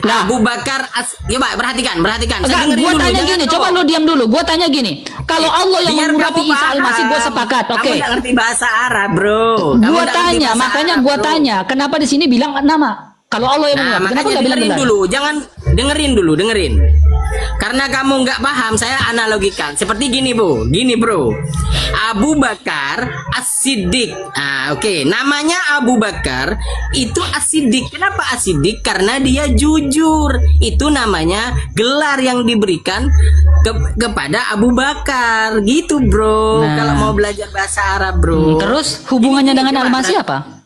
Nah, Abu Bakar coba perhatikan. enggak, gua tanya gini, coba lu diam dulu. Gua tanya gini, kalau Allah yang Biar mengurapi kamu Isa Al-Masih, gua paham. sepakat, Kamu oke. nggak ngerti bahasa Arab, bro. Kamu Gua nggak ngerti tanya, bahasa makanya Arab, gua bro. tanya, kenapa di sini bilang nama? Kalau Allah yang Nah, mengurapi, kenapa makanya nggak bilang dengerin gelar? dulu. Jangan dengerin dulu. Karena kamu nggak paham, saya analogikan. Seperti gini, Bu. Gini, bro. Abu Bakar As-Siddiq. Nah, oke. Namanya Abu Bakar itu As-Siddiq. Kenapa As-Siddiq? Karena dia jujur. Itu namanya gelar yang diberikan kepada Abu Bakar. Gitu, bro. Nah. Kalau mau belajar bahasa Arab, bro. Terus hubungannya Ini dengan gimana? Al-Masih apa?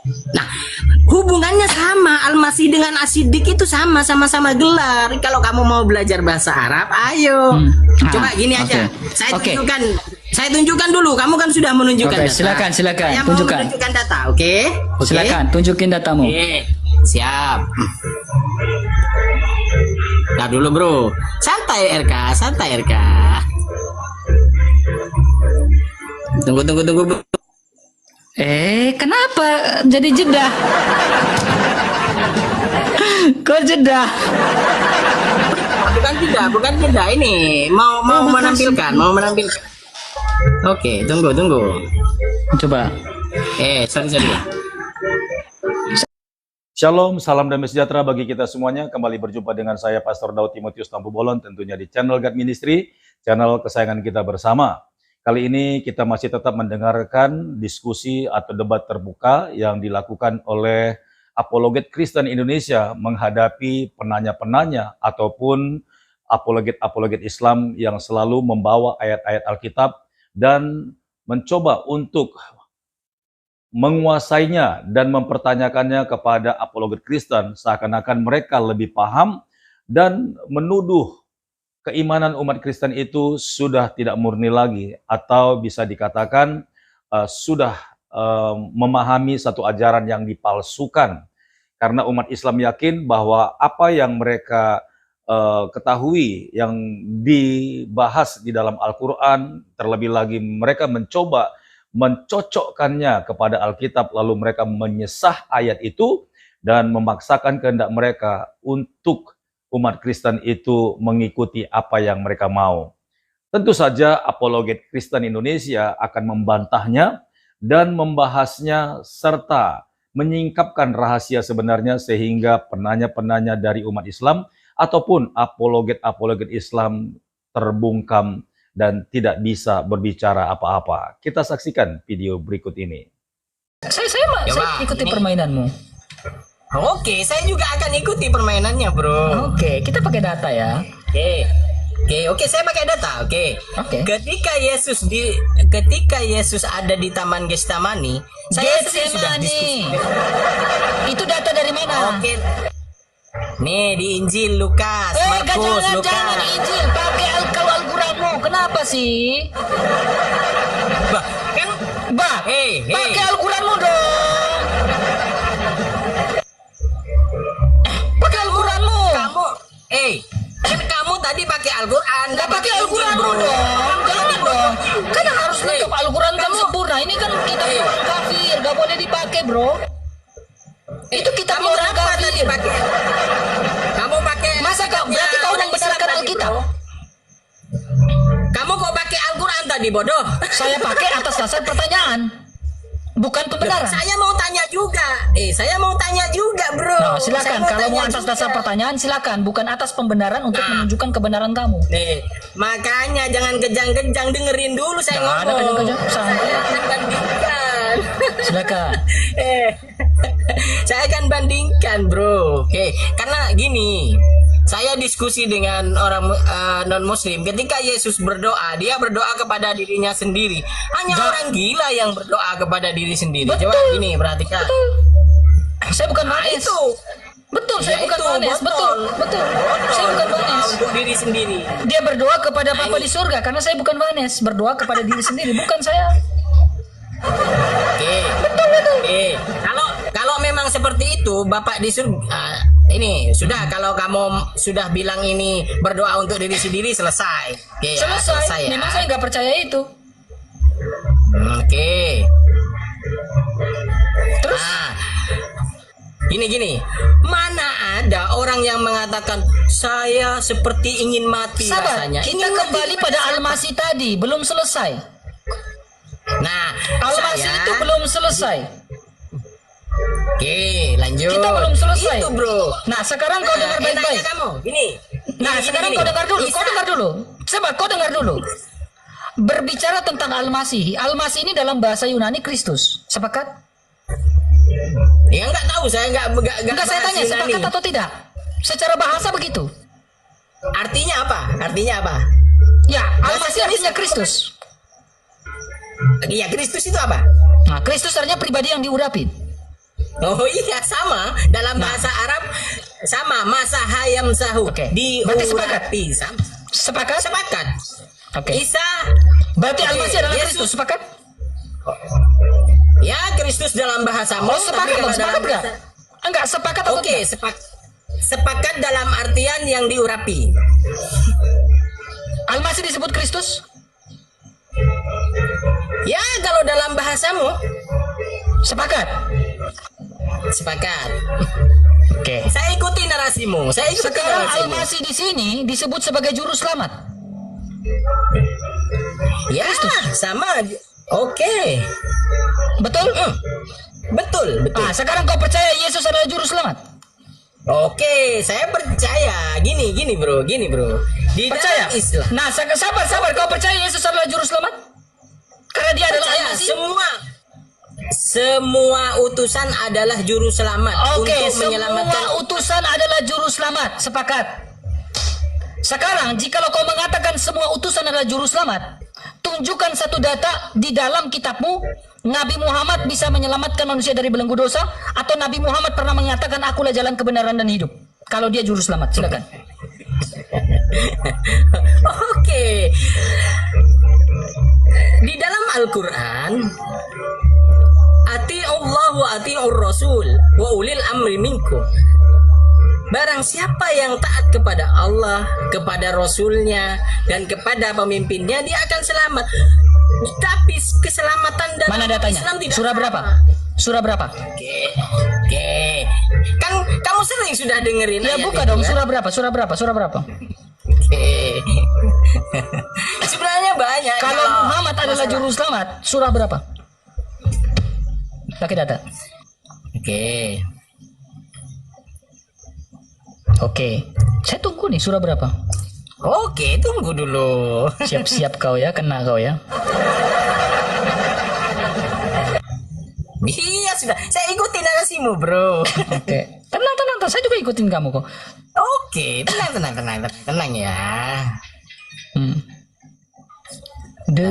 Nah, hubungannya sama. Al-Masih dengan As-Siddiq itu sama-sama gelar. Kalau kamu mau belajar bahasa Arab, ayo. Coba gini aja. Oke. Saya tunjukkan dulu. Kamu kan sudah menunjukkan Oke, data. silakan, Saya mau tunjukkan. menunjukkan data, oke? Oke? Silakan, tunjukin datamu. Oke, siap. Nah dulu, bro. Santai RK. Tunggu, bro. Kenapa jadi jeda? Kok jeda? Bukan jeda. Ini mau menampilkan. Oke, tunggu. Coba. Sorry. Shalom, salam damai sejahtera bagi kita semuanya. Kembali berjumpa dengan saya Pastor Daud Timotius Tampu Bolon, tentunya di channel God Ministry, channel kesayangan kita bersama. Kali ini kita masih tetap mendengarkan diskusi atau debat terbuka yang dilakukan oleh apologet Kristen Indonesia menghadapi penanya-penanya ataupun apologet Islam yang selalu membawa ayat-ayat Alkitab dan mencoba untuk menguasainya dan mempertanyakannya kepada apologet Kristen seakan-akan mereka lebih paham dan menuduh keimanan umat Kristen itu sudah tidak murni lagi atau bisa dikatakan sudah memahami satu ajaran yang dipalsukan. Karena umat Islam yakin bahwa apa yang mereka ketahui, yang dibahas di dalam Al-Quran, terlebih lagi mereka mencoba mencocokkannya kepada Alkitab, lalu mereka menyesah ayat itu dan memaksakan kehendak mereka untuk umat Kristen itu mengikuti apa yang mereka mau. Tentu saja apologet Kristen Indonesia akan membantahnya dan membahasnya serta menyingkapkan rahasia sebenarnya sehingga penanya-penanya dari umat Islam ataupun apologet Islam terbungkam dan tidak bisa berbicara apa-apa. Kita saksikan video berikut ini. Saya ikuti permainanmu. Oke, saya juga akan ikuti permainannya, bro. Oke, kita pakai data ya. Oke, saya pakai data. Oke. Ketika Yesus ada di Taman Getsemani, saya sudah diskusi. Itu data dari mana? Oke. Nih di Injil Lukas, Markus, Lukas. Jangan Injil, pakai Al-Quranmu. Kenapa sih? Pakai Al-Quranmu dong. Pakai Al-Quranmu. Kamu tadi pakai Al-Quran. Nggak pakai Al-Quranmu dong. Jangan dong. Kan harus lengkap Al-Quran kan sempurna. Ini kan kitab orang kafir, nggak boleh dipakai, bro. Itu kitab orang kafir. Kamu pakai. Masa berarti kau membenarkan Alkitab? Kamu kok pakai Al-Quran tadi, bodoh? Saya pakai atas dasar pertanyaan, bukan pembenaran. Saya mau tanya juga, bro. Nah, silakan. Kalau mau atas dasar pertanyaan, silakan. Bukan atas pembenaran untuk menunjukkan kebenaran kamu. Nih, makanya jangan kejang-kejang, dengerin dulu saya ngomong. Ada kejang-kejang. Saya akan bandingkan. Silakan. Saya akan bandingkan, bro. Oke, karena gini. Saya diskusi dengan orang non-muslim. Ketika Yesus berdoa, dia berdoa kepada dirinya sendiri. Hanya orang gila yang berdoa kepada diri sendiri. Betul. Coba gini, perhatikan. Saya bukan manis. Betul, saya bukan manis. Betul. Saya bukan manis. Untuk diri sendiri. Dia berdoa kepada Bapa di surga karena saya bukan manis. Berdoa kepada diri sendiri, bukan saya. Oke. Betul. Kalau memang seperti itu, Bapak di surga. Ini sudah, kalau kamu sudah bilang ini berdoa untuk diri sendiri, selesai. Oke, selesai ya. Memang saya nggak percaya itu. Oke. Terus? Gini. Mana ada orang orang yang mengatakan saya seperti ingin mati Sabar, rasanya. kita Ingin mati kembali pada Al-Masih tadi, belum selesai. Nah, Al-Masih saya- itu belum selesai. Oke, lanjut. Kita belum selesai. Itu, Bro. Nah, sekarang kau dengar enaknya baik-baik. kamu. Gini. Nah, Gini, sekarang gini. kau dengar dulu, Isa. kau dengar dulu. Coba kau dengar dulu. Berbicara tentang Al-Masih. Al-Masih ini dalam bahasa Yunani Kristus. Sepakat? Ya nggak tahu, saya nggak Enggak, saya bahas tanya Yunani. sepakat atau tidak? Secara bahasa begitu. Artinya apa? Artinya apa? Ya, Al-Masih artinya Kristus. Iya, Kristus itu apa? Nah, Kristus artinya pribadi yang diurapi. Oh iya, sama dalam bahasa Arab sama masa hayam sahu. Oke, berarti sepakat? diurapi sama. Sepakat? Sepakat. Oke. Isa Berarti Oke, Al-Masih adalah Yesus. Kristus. Sepakat? ya Kristus dalam bahasamu. Oh, sepakat dong, sepakat enggak? Enggak, sepakat atau Oke, tidak? sepakat dalam artian yang diurapi. Al-Masih disebut Kristus? Ya, kalau dalam bahasamu Sepakat? sepakat. Oke. Saya ikuti narasimu. Saya ikuti Sekarang narasimu. Al-Masih di sini disebut sebagai juru selamat. Ya, sama. Oke. Betul? Betul, betul. Ah, sekarang kau percaya Yesus adalah juru selamat? Oke, saya percaya. Gini, bro. Di Percaya? dalam Islam. Nah, sabar. Kau percaya Yesus adalah juru selamat? Karena dia adalah Percaya, Al-Masih? semua utusan adalah juru selamat Oke, untuk menyelamatkan. semua utusan adalah juru selamat. Sepakat. Sekarang, jikalau kau mengatakan semua utusan adalah juru selamat, tunjukkan satu data di dalam kitabmu, Nabi Muhammad bisa menyelamatkan manusia dari belenggu dosa, atau Nabi Muhammad pernah menyatakan akulah jalan kebenaran dan hidup. Kalau dia juru selamat, silakan. Oke. Di dalam Al-Quran, ati Allah wa ati'ur Rasul wa ulil amri minkum. Barang siapa yang taat kepada Allah, kepada Rasulnya, dan kepada pemimpinnya, dia akan selamat. Tapi keselamatan dalam Mana datanya? Islam tidak Surah sama. berapa? Surah berapa? Oke. Kan kamu sering sudah dengerin Ya ayat buka itu, dong, kan? surah berapa? Oke. Sebenarnya banyak. Kalau Muhammad adalah juru selamat, surah berapa? Pakai data. Oke. Oke. Saya tunggu nih surah berapa? Oke, tunggu dulu. Siap-siap kau ya, kena kau ya. Iya sudah, saya ikuti narasimu, bro. Oke. Tenang. Saya juga ikutin kamu kok. Oke, tenang ya. Hmm. De.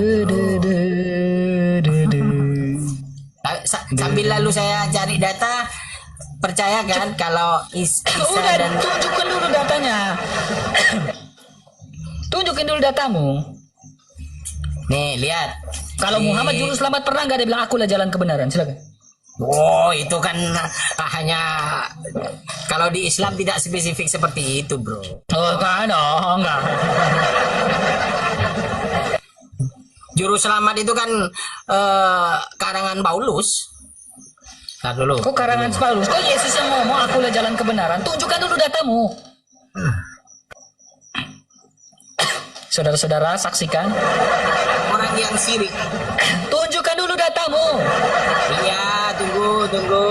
Sambil lalu saya cari data, percaya kan kalau Isa Udah, dan tunjukkan dulu datanya. Tunjukin dulu datamu. nih lihat. Kalau Nih. Muhammad juru selamat pernah nggak dia bilang akulah jalan kebenaran? Silakan. Oh, itu kan hanya kalau di Islam tidak spesifik seperti itu, bro. Oh, kan? Oh, enggak. Juru selamat itu kan karangan Paulus. Ntar dulu. Kok karangan Paulus? Kok Yesus yang ngomong akulah jalan kebenaran? Tunjukkan dulu datamu. Saudara-saudara, saksikan. Orang yang sirik. Tunjukkan dulu datamu. Iya, tunggu.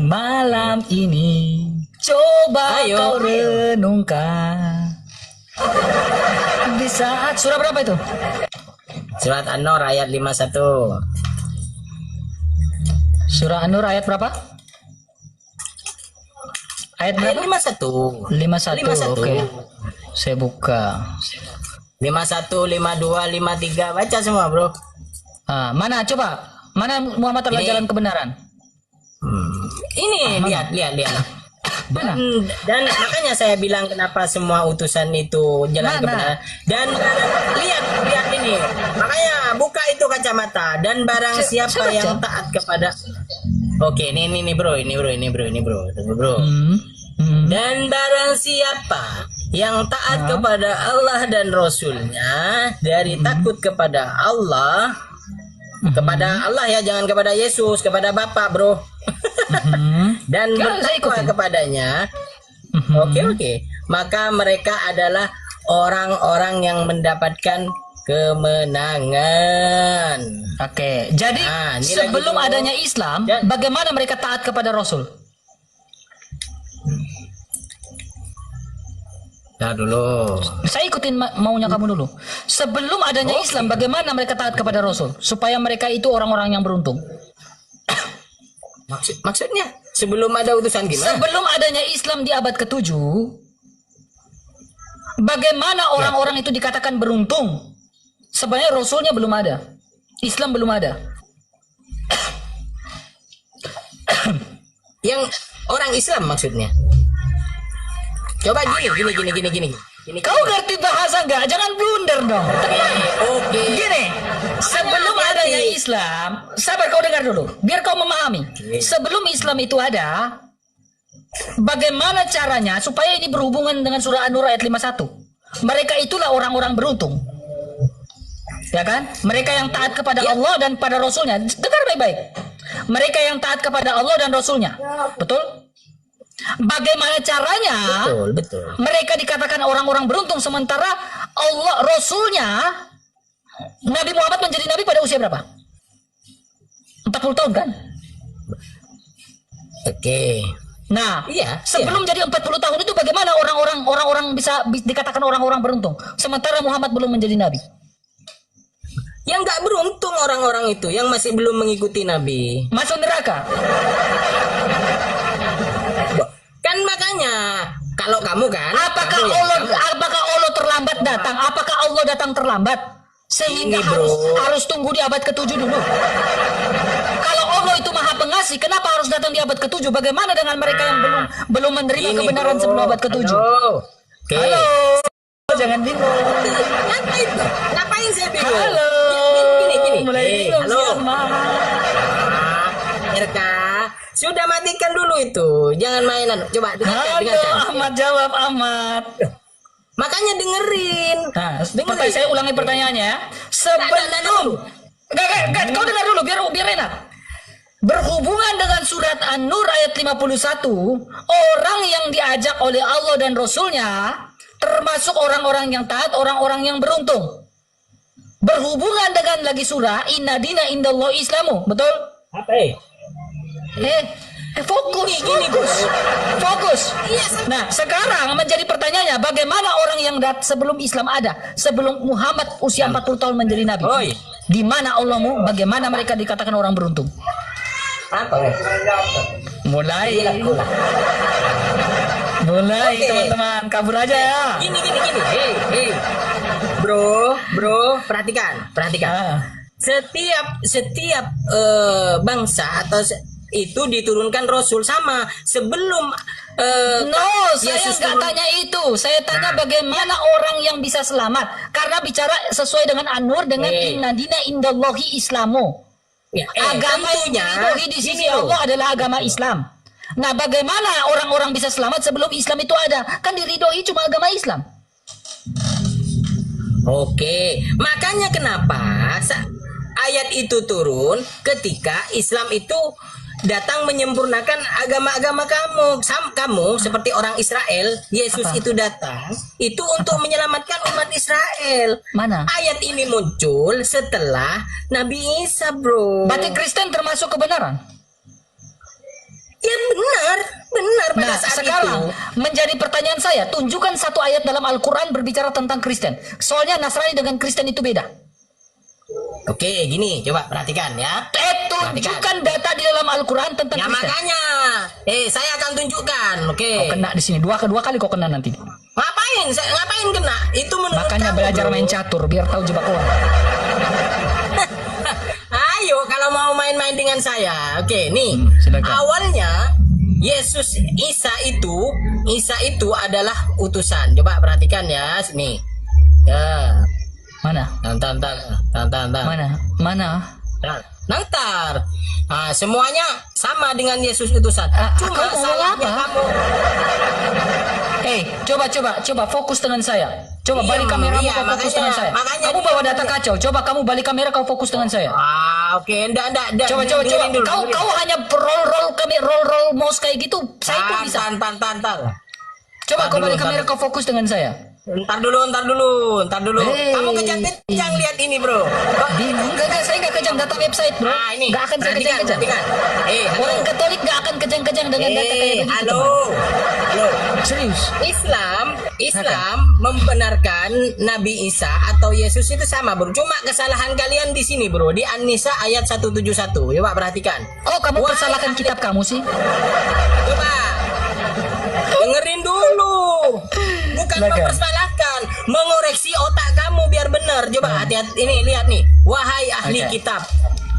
Malam ini coba Ayo. kau renungkan. Di saat surah berapa itu? Surat An-Nur ayat 51. Surah An-Nur ayat berapa? Ayat Ayat berapa? 51. 51. Oke. Saya buka. 51, 52, 53. Baca semua, bro. Ah, mana coba? Mana Muhammad adalah Ini. jalan kebenaran? Ini lihat. Mana? Dan makanya saya bilang kenapa semua utusan itu jalan Mana? kebenaran. Dan lihat ini. Makanya buka itu kacamata dan barang Saya siapa baca. yang taat kepada. Oke, ini bro. Tunggu, bro. Dan barang siapa yang taat kepada Allah dan Rasulnya dari takut kepada Allah, kepada Allah ya, jangan kepada Yesus, kepada Bapak, bro. dan Kan saya bertakwa ikutin. kepadanya. Oke. Maka mereka adalah orang-orang yang mendapatkan kemenangan. Oke, jadi Nah, ini sebelum lagi, bro. adanya Islam, Dan- bagaimana mereka taat kepada Rasul? Nah dulu. Saya ikutin maunya kamu dulu. Sebelum adanya Islam, bagaimana mereka taat kepada Rasul? Supaya mereka itu orang-orang yang beruntung. Maksudnya sebelum ada utusan gimana? Sebelum adanya Islam di abad ke-7, bagaimana orang-orang itu dikatakan beruntung? Sebenarnya Rasulnya belum ada. Islam belum ada. Yang orang Islam maksudnya. Coba gini. Kau ngerti bahasa nggak? Jangan blunder dong. Oke. Gini, sebelum hati-hati. adanya Islam, sabar kau dengar dulu, biar kau memahami. Sebelum Islam itu ada, bagaimana caranya supaya ini berhubungan dengan surah An-Nur ayat 51? Mereka itulah orang-orang beruntung. Ya kan? Mereka yang taat kepada Allah dan pada Rasulnya. Dengar baik-baik. Mereka yang taat kepada Allah dan Rasulnya. Betul? Bagaimana caranya Betul. mereka dikatakan orang-orang beruntung sementara Allah Rasulnya Nabi Muhammad menjadi nabi pada usia berapa? 40 tahun kan? Oke. Nah, Iya, sebelum jadi 40 tahun itu bagaimana orang-orang bisa dikatakan orang-orang beruntung sementara Muhammad belum menjadi nabi? Yang nggak beruntung orang-orang itu yang masih belum mengikuti Nabi. Masuk neraka. Kan makanya kalau kamu kan Apakah kamu ya, Allah kamu- apakah Allah terlambat datang? Apakah Allah datang terlambat? Sehingga Ini, bro. harus tunggu di abad ke-7 dulu. Kalau Allah itu Maha Pengasih, kenapa harus datang di abad ke-7? Bagaimana dengan mereka yang belum menerima Ini, kebenaran bro. sebelum abad ke-7? Halo. Oke. Halo. Jangan bingung. Ngapain saya bingung? Halo. Gini. Mulai bingung halo. si Ahmad. Erka, sudah matikan dulu itu. Jangan mainan. Coba dengarkan. Halo, Ahmad jawab Ahmad. Makanya dengerin. Nah, Dengerin. saya ulangi pertanyaannya ya. Sebelum Enggak, kau dengar dulu biar enak. Berhubungan dengan surat An-Nur ayat 51, orang yang diajak oleh Allah dan Rasulnya termasuk orang-orang yang taat, orang-orang yang beruntung. Berhubungan dengan lagi surah Inna dina indallah Islamu, betul? Apa? Fokus. Nah, sekarang menjadi pertanyaannya, bagaimana orang yang sebelum Islam ada, sebelum Muhammad usia 40 tahun menjadi nabi? Oh, iya. Di mana Allahmu? Bagaimana mereka dikatakan orang beruntung? Apa? Mulai, Oke. teman-teman, kabur aja ya. Gini. Hey. Bro, perhatikan. Ah. Setiap bangsa atau itu diturunkan Rasul sama sebelum No, saya Yesus nggak turun. tanya itu. Saya tanya bagaimana orang yang bisa selamat. Karena bicara sesuai dengan An-Nur dengan Inna dina indallahi Islamu. Ya, Agama yang tentunya diridhoi di sisi gini loh. Allah adalah agama Islam. Nah, bagaimana orang-orang bisa selamat sebelum Islam itu ada? Kan diridhoi cuma agama Islam. Oke, makanya kenapa ayat itu turun ketika Islam itu datang menyempurnakan agama-agama kamu seperti orang Israel. Yesus Apa? itu datang itu untuk menyelamatkan umat Israel. Mana? Ayat ini muncul setelah Nabi Isa, bro. Berarti Kristen termasuk kebenaran. Ya benar pada Nah, saat sekarang itu. menjadi pertanyaan saya, tunjukkan satu ayat dalam Al-Quran berbicara tentang Kristen. Soalnya Nasrani dengan Kristen itu beda. Oke, gini, coba perhatikan ya. Tunjukkan data di dalam Al-Quran tentang Ya Kristen. makanya, saya akan tunjukkan. Oke. Kau kena di sini dua kali kau kena nanti. Ngapain kena? Itu menurut Makanya kamu, belajar bro. main catur biar tahu jebak orang. Ayo kalau mau main-main dengan saya. Oke, nih. Silakan. Awalnya Isa itu adalah utusan. Coba perhatikan ya, sini. Ya. Mana? Tantan. Mana? Nantar. Nah, semuanya sama dengan Yesus utusan. Cuma kau mau salahnya apa? kamu. Coba fokus dengan saya. Coba balik kamera iya, kau fokus dengan saya. makanya Kamu dia bawa data makanya. kacau. Coba kamu balik kamera kau fokus dengan saya. Oke, enggak. Coba. dengerin dulu, dengerin. Kau hanya roll kalau mau kayak gitu, saya pun bisa. Tahan. Coba kau balik Ntar kamera, kau fokus dengan saya. Ntar dulu. Hey. Kamu kejang lihat ini, bro. Bingung, enggak, saya enggak kejam data website, bro. Nah, ini. Enggak akan saya kejam-kejam. Perhatikan. Halo. Orang Katolik enggak akan kejang-kejang dengan data kayak begitu. Halo. teman. Serius. Islam membenarkan Nabi Isa atau Yesus itu sama, bro. Cuma kesalahan kalian di sini, bro. Di An-Nisa ayat 171. Coba perhatikan. Oh, kamu Wahai persalahkan ahli- kitab kamu sih? Coba dengerin dulu. Bukan Silakan. mempersalahkan, mengoreksi otak kamu biar benar. Coba hati-hati, ini lihat nih. Wahai ahli Oke. kitab.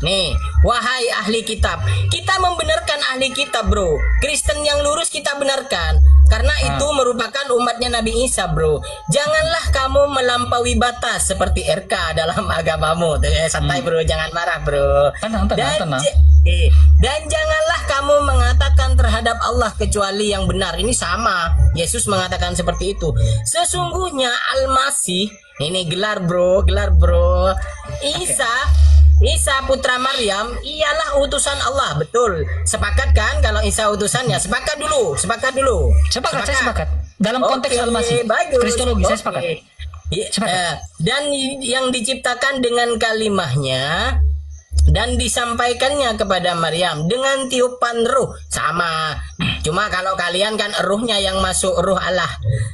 Nih, wahai ahli kitab. Kita membenarkan ahli kitab, bro. Kristen yang lurus kita benarkan. Karena itu merupakan umatnya Nabi Isa, bro. Janganlah kamu melampaui batas seperti RK dalam agamamu. Santai, bro. Jangan marah, bro. Tenang. Dan janganlah kamu mengatakan terhadap Allah kecuali yang benar. Ini sama. Yesus mengatakan seperti itu. Sesungguhnya Al-Masih, ini gelar bro. Isa putra Maryam ialah utusan Allah. Betul. Sepakat kan kalau Isa utusannya? Sepakat dulu. Sepakat, saya sepakat. Dalam konteks Oke, Al-Masih, bagus. Kristologi, saya Oke. sepakat. Ya, Sepakat. dan yang diciptakan dengan kalimahnya dan disampaikannya kepada Maryam dengan tiupan ruh. Sama. Cuma kalau kalian kan ruhnya yang masuk ruh Allah.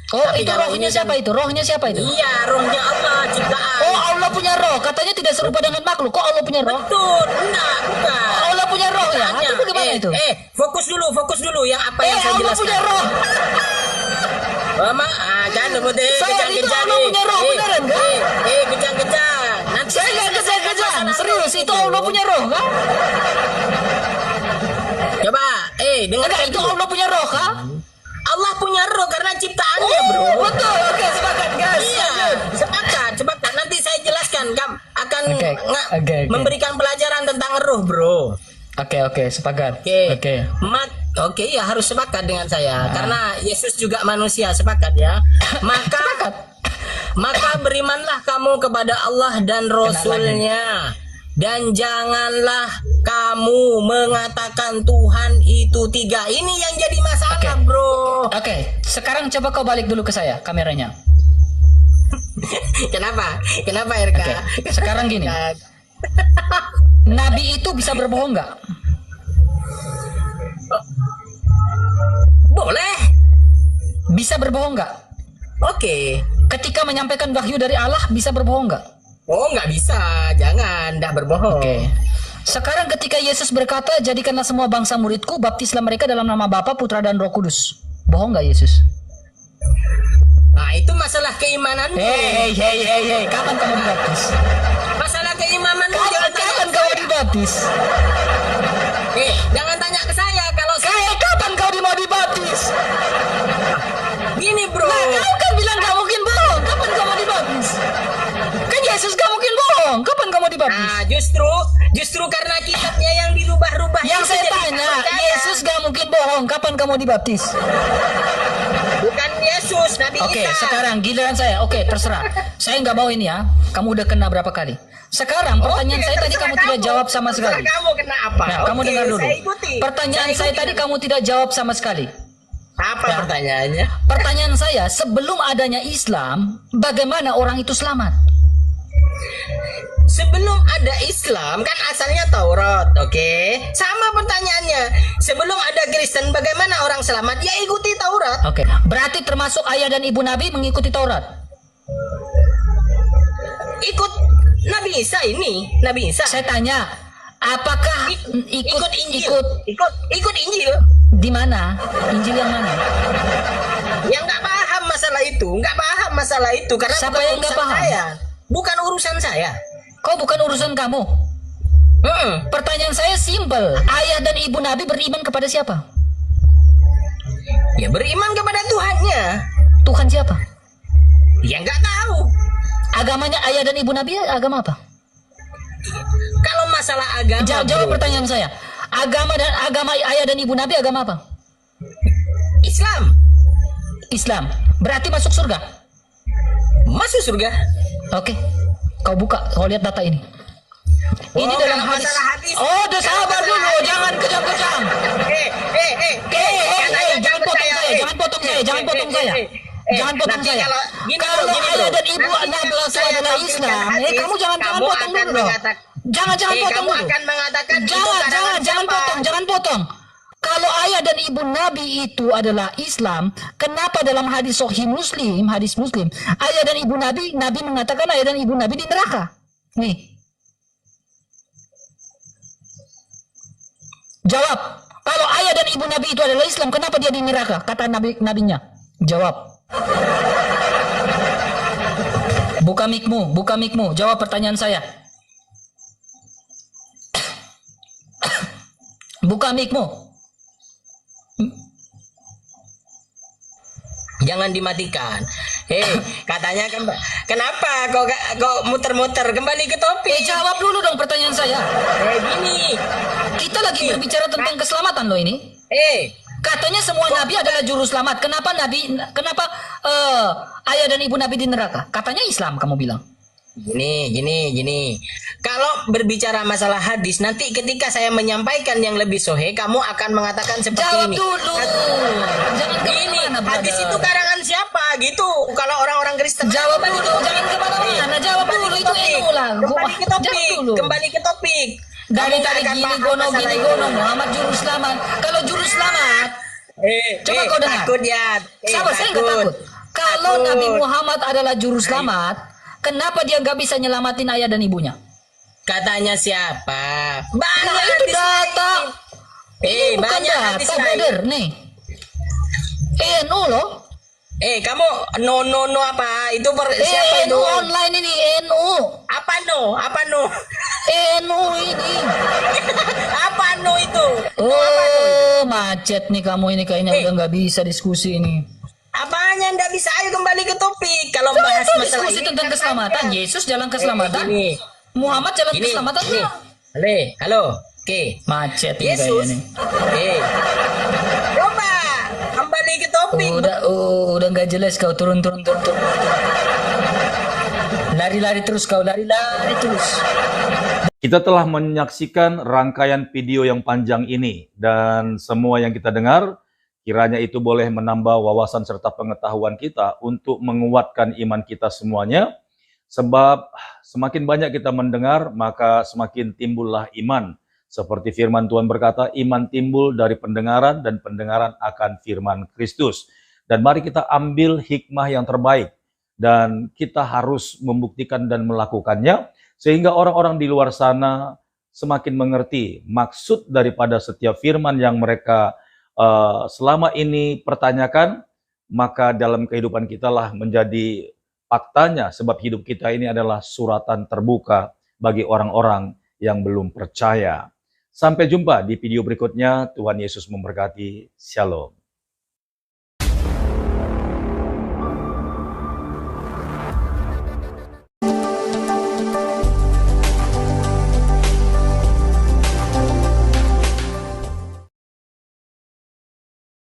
Oh, Tapi itu kalau rohnya ini siapa kan- itu? Rohnya siapa itu? Iya, rohnya Allah ciptaan. Oh, Allah punya roh. Katanya tidak serupa dengan makhluk. Kok Allah punya roh? Betul. Enggak, bukan. Allah punya roh ya? Tanya. Atau bagaimana itu? Fokus dulu yang apa yang saya Allah jelaskan. punya roh. Mama, jangan sebut Saya itu kejang-kejang Allah nih. punya roh, beneran, kan? Kejang-kejang. Nanti Saya nggak kejang-kejang. Serius, itu Allah punya roh kan? Coba, dengarkan Enggak, itu dulu. Allah punya roh kan? Allah punya roh karena ciptaannya, bro. Betul, oke, sepakat guys. Iya, sepakat. Nanti saya jelaskan, akan Oke, oke. memberikan pelajaran tentang roh, bro. Oke, sepakat. Oke. Oke, ya harus sepakat dengan saya karena Yesus juga manusia, sepakat ya. Maka berimanlah kamu kepada Allah dan Rasul-Nya. Dan janganlah kamu mengatakan Tuhan itu tiga. Ini yang jadi masalah, Oke. bro. Oke, sekarang coba kau balik dulu ke saya kameranya. Kenapa, RK? Oke, sekarang gini. Nabi itu bisa berbohong nggak? Boleh. Bisa berbohong nggak? Oke. Ketika menyampaikan wahyu dari Allah bisa berbohong nggak? Oh, nggak bisa. Jangan, nggak berbohong. Oke. Sekarang ketika Yesus berkata, jadikanlah semua bangsa muridku, baptislah mereka dalam nama Bapa, Putra, dan Roh Kudus. Bohong nggak Yesus? Nah, itu masalah keimanan. Hei, kapan kamu dibaptis? Masalah keimanan. Jangan tanya Kapan ke kau saya. dibaptis? Jangan tanya ke saya kalau saya Kapan kau mau dibaptis? gini, bro. Nah, kau kan bilang gak mungkin bohong. Kapan kau mau dibaptis? Kan Yesus gak mungkin bohong. Kapan kau mau dibaptis? Nah, justru karena kitabnya yang dirubah-rubah. Yang itu saya jadi tanya, nggak percaya. Yesus gak mungkin bohong. Kapan kamu dibaptis? Bukan Yesus, Nabi Oke, Isa. sekarang giliran saya. Oke, terserah. Saya nggak mau ini ya. Kamu udah kena berapa kali? Sekarang pertanyaan saya tadi kamu tidak jawab sama sekali. Kamu kena apa? Nah, kamu dengar dulu. Saya ikuti. Pertanyaan saya tadi kamu tidak jawab sama sekali. Apa Ya. pertanyaannya? Pertanyaan saya, sebelum adanya Islam, bagaimana orang itu selamat? Sebelum ada Islam kan asalnya Taurat, oke? Sama pertanyaannya. Sebelum ada Kristen, bagaimana orang selamat? Ya ikuti Taurat. Oke, berarti termasuk ayah dan ibu Nabi mengikuti Taurat. Ikut Nabi Isa ini, Nabi Isa. Saya tanya, apakah Ikut Injil. ikut Ikut Injil. di mana? Injil yang mana? Yang nggak paham masalah itu, karena Siapa bukan yang nggak urusan paham? saya. Bukan urusan saya. Kok bukan urusan kamu? Pertanyaan saya simpel. Ayah dan ibu Nabi beriman kepada siapa? Ya beriman kepada Tuhannya. Tuhan siapa? Ya nggak tahu. Agamanya ayah dan ibu Nabi agama apa? Kalau masalah agama, Jawab bro, pertanyaan saya. Agama ayah dan ibu Nabi agama apa? Islam Islam. Berarti masuk surga. masuk surga. Oke. Kau buka, kau lihat data ini. Ini Oh, dalam kalau hadis. masalah hadis. Oh, udah Kalau sabar masalah dulu, hadis. jangan kejam-kejam. potong saya, jangan potong saya. Jangan potong nanti saya. Kalau ayah dan ibu Nabi Rasul adalah Islam, kamu jangan potong dulu dong. Jangan potong kamu dulu. akan mengatakan itu Jangan karangan siapa? potong. Kalau ayah dan ibu Nabi itu adalah Islam, kenapa dalam hadis Muslim, ayah dan ibu Nabi mengatakan ayah dan ibu Nabi di neraka? Nih. Jawab. Kalau ayah dan ibu Nabi itu adalah Islam, kenapa dia di neraka? Kata nabinya. Jawab. Buka mikmu. Jawab pertanyaan saya. Buka mikmu. Jangan dimatikan. Katanya kenapa kok muter-muter, kembali ke topik. Jawab dulu dong pertanyaan saya. Gini. Kita lagi berbicara tentang keselamatan loh ini. Katanya semua nabi adalah juru selamat. Kenapa ayah dan ibu nabi di neraka? Katanya Islam kamu bilang. Gini. Kalau berbicara masalah hadis, nanti ketika saya menyampaikan yang lebih sohe, kamu akan mengatakan seperti Jawab ini. dulu. Jangan Gini, kemana-mana, hadis brother. itu karangan siapa? Gitu. Kalau orang-orang Kristen. Jawab dulu. Jangan kemana-mana. Jawab dulu itu NU lah. Kembali ke topik. Dari Kamu tadi akan gini paham gono masalah itu. Muhammad juru selamat. Kalau juru selamat, coba kau dengar. Takut ya. Sabar, saya nggak takut. Kalau Nabi Muhammad adalah juru selamat, kenapa dia nggak bisa nyelamatin ayah dan ibunya? Katanya siapa? Nah itu data. Ini bukan banyak hadis data, lain. brother. Nih. NU loh. Kamu no apa? Itu siapa itu? NU online ini, NU. Apa no? NU ini. Apa no itu? Apa no? Oh, macet nih kamu ini kayaknya udah nggak bisa diskusi ini. Apanya ndak bisa? Ayo kembali ke topik. Kalau Coba bahas itu masalah diskusi ini tentang kan keselamatan. panjang. Yesus jalan keselamatan. Gini. Muhammad jalan Gini. keselamatan. Halo. Oke. Macet ini Yesus. kayaknya nih. Coba kembali ke topik. Udah nggak jelas kau turun. Lari terus kau, lari terus. Kita telah menyaksikan rangkaian video yang panjang ini, dan semua yang kita dengar, kiranya itu boleh menambah wawasan serta pengetahuan kita untuk menguatkan iman kita semuanya, sebab semakin banyak kita mendengar, maka semakin timbullah iman. Seperti firman Tuhan berkata, iman timbul dari pendengaran dan pendengaran akan firman Kristus. Dan mari kita ambil hikmah yang terbaik, dan kita harus membuktikan dan melakukannya, sehingga orang-orang di luar sana semakin mengerti maksud daripada setiap firman yang mereka selama ini pertanyakan, maka dalam kehidupan kita lah menjadi faktanya, sebab hidup kita ini adalah suratan terbuka bagi orang-orang yang belum percaya. Sampai jumpa di video berikutnya. Tuhan Yesus memberkati. Shalom.